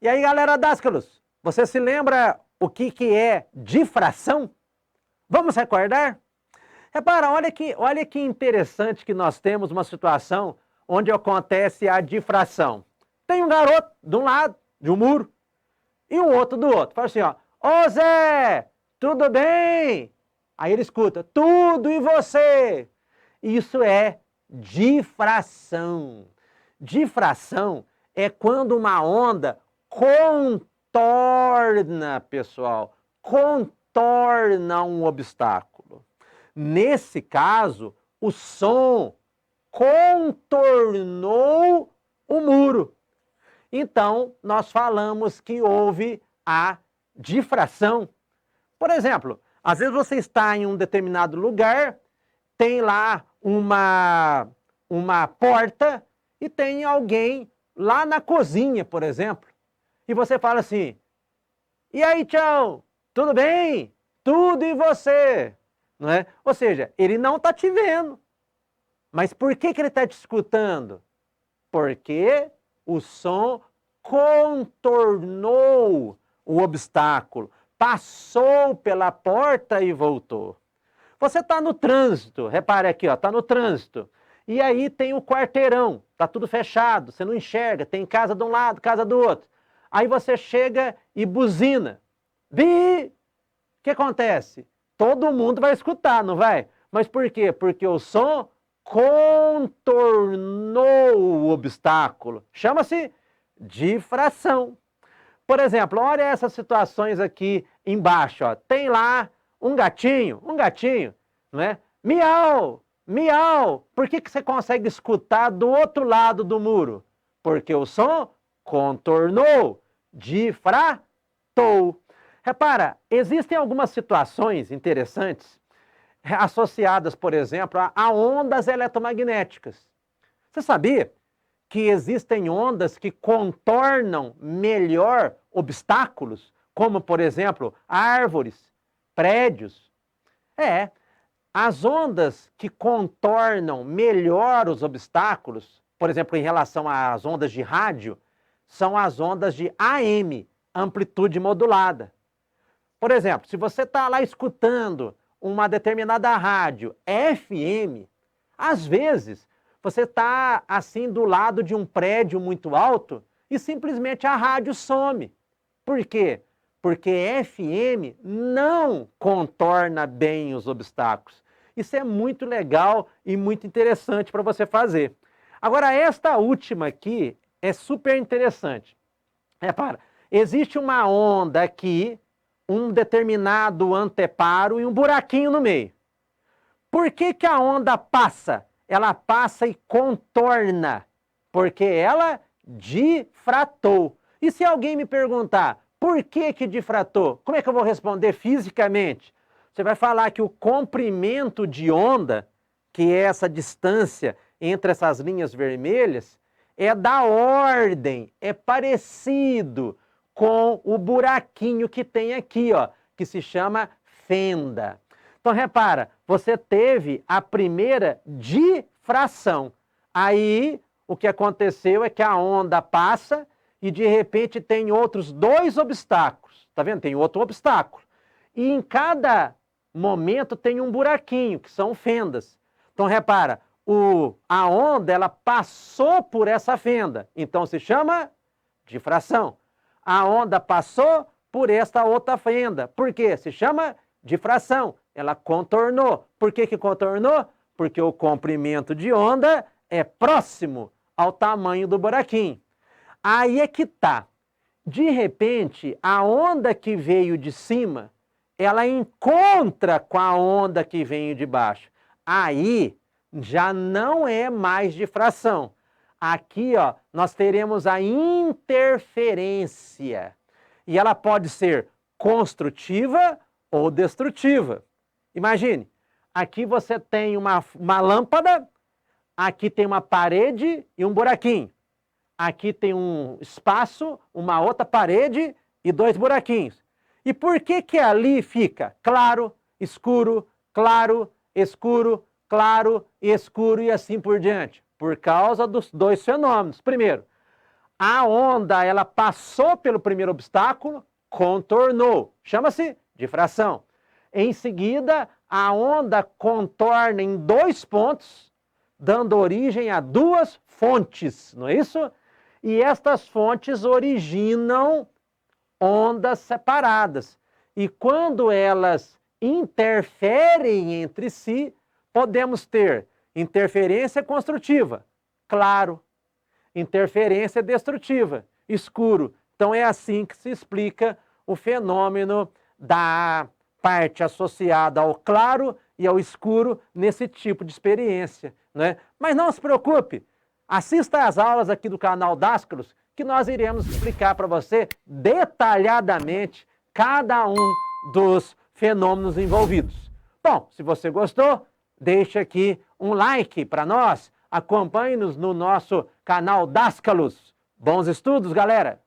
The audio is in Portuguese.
E aí, galera Dascalos, você se lembra o que é difração? Vamos recordar? Repara, olha que interessante que nós temos uma situação onde acontece a difração. Tem um garoto de um lado, de um muro, e um outro do outro. Fala assim, ó, ô Zé, tudo bem? Aí ele escuta, tudo, e você? Isso é difração. Difração é quando uma onda contorna, pessoal, contorna um obstáculo. Nesse caso, o som contornou o muro. Então, nós falamos que houve a difração. Por exemplo, às vezes você está em um determinado lugar, tem lá uma porta e tem alguém lá na cozinha, por exemplo. E você fala assim, e aí, tchau, tudo bem? Tudo e você? Não é? Ou seja, ele não está te vendo. Mas por que ele está te escutando? Porque o som contornou o obstáculo, passou pela porta e voltou. Você está no trânsito, repare aqui, está no trânsito. E aí tem o quarteirão, está tudo fechado, você não enxerga, tem casa de um lado, casa do outro. Aí você chega e buzina. O que acontece? Todo mundo vai escutar, não vai? Mas por quê? Porque o som contornou o obstáculo. Chama-se difração. Por exemplo, olha essas situações aqui embaixo. Ó. Tem lá um gatinho, não é? Miau, miau. Por que você consegue escutar do outro lado do muro? Porque o som contornou, difratou. Repara, existem algumas situações interessantes associadas, por exemplo, a ondas eletromagnéticas. Você sabia que existem ondas que contornam melhor obstáculos, como, por exemplo, árvores, prédios? As ondas que contornam melhor os obstáculos, por exemplo, em relação às ondas de rádio, são as ondas de AM, amplitude modulada. Por exemplo, se você está lá escutando uma determinada rádio FM, às vezes você está assim do lado de um prédio muito alto e simplesmente a rádio some. Por quê? Porque FM não contorna bem os obstáculos. Isso é muito legal e muito interessante para você fazer. Agora, esta última aqui é super interessante. Repara, existe uma onda aqui, um determinado anteparo e um buraquinho no meio. Por que a onda passa? Ela passa e contorna, porque ela difratou. E se alguém me perguntar, por que difratou? Como é que eu vou responder fisicamente? Você vai falar que o comprimento de onda, que é essa distância entre essas linhas vermelhas, é da ordem, é parecido com o buraquinho que tem aqui, ó, que se chama fenda. Então, repara, você teve a primeira difração. Aí, o que aconteceu é que a onda passa e, de repente, tem outros dois obstáculos. Tá vendo? Tem outro obstáculo. E em cada momento tem um buraquinho, que são fendas. Então, repara, a onda ela passou por essa fenda. Então, se chama difração. A onda passou por esta outra fenda. Por quê? Se chama difração. Ela contornou. Por que contornou? Porque o comprimento de onda é próximo ao tamanho do buraquinho. Aí é que tá. De repente, a onda que veio de cima, ela encontra com a onda que veio de baixo. Aí já não é mais difração. Aqui, ó, nós teremos a interferência. E ela pode ser construtiva ou destrutiva. Imagine, aqui você tem uma lâmpada, aqui tem uma parede e um buraquinho. Aqui tem um espaço, uma outra parede e dois buraquinhos. E por que ali fica claro, escuro, claro, escuro, claro e escuro e assim por diante? Por causa dos dois fenômenos. Primeiro, A onda, ela passou pelo primeiro obstáculo, contornou. Chama-se difração. Em seguida, a onda contorna em 2 pontos, dando origem a 2 fontes, não é isso? E estas fontes originam ondas separadas. E quando elas interferem entre si, podemos ter interferência construtiva, claro, interferência destrutiva, escuro. Então é assim que se explica o fenômeno da parte associada ao claro e ao escuro nesse tipo de experiência, né? Mas não se preocupe, assista às aulas aqui do canal Dascalos, que nós iremos explicar para você detalhadamente cada um dos fenômenos envolvidos. Bom, se você gostou, deixe aqui um like para nós, acompanhe-nos no nosso canal Dascalos. Bons estudos, galera!